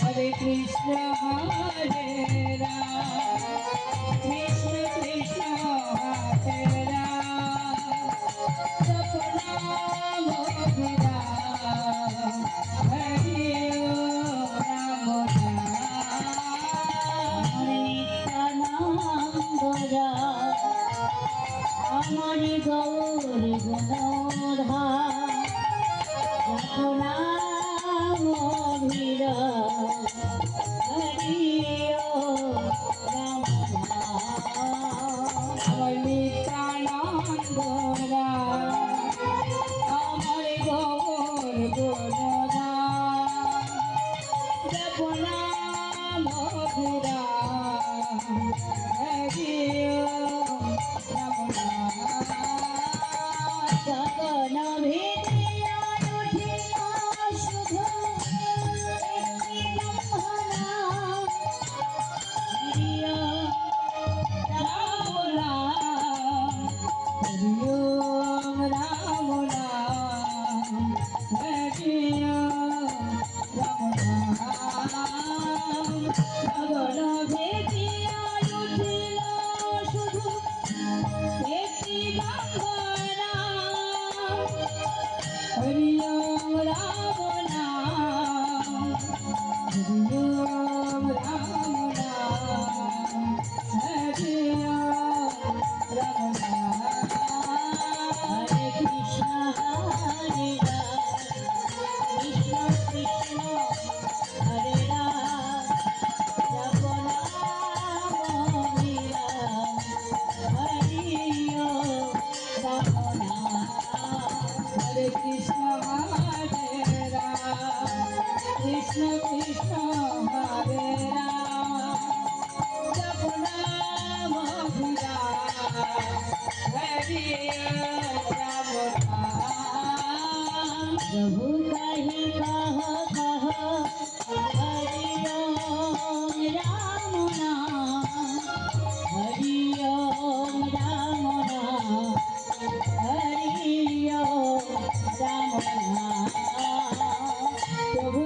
Hare Krishna Hare Ram Krishna Krishna Hare Ram Sapnam Abhiram Hare Ram Nityananda Amari Gauri Gunodha Raghunam Abhiram Hare Ram Nityananda Amari Gauri Gunodha Raghunam Abhiram Hare Ram গগন ভিদিয়া উঠিলা শুধু একটি ব্রহ্মণা প্রিয় রাম নাম প্রিয় রাম নাম প্রিয় রাম নাম গগন ভিদিয়া উঠিলা শুধু একটি ব্রহ্মণা Hare Om Ram Naam Hare Om Ram Naam Hare Om Ram Naam Hare Krishna Hare Ram Krishna Krishna Hare Ram Ram Naam Hare Om Ram Naam Hare Krishna Hare Ram Krishna Krishna Hare Ram Jap Naam Abhiram Hare Ram Prabhu kahi kaha kaha Hare Om Ram Naam Hare Om Ram Naam Hare Om Ram Naam Prabhu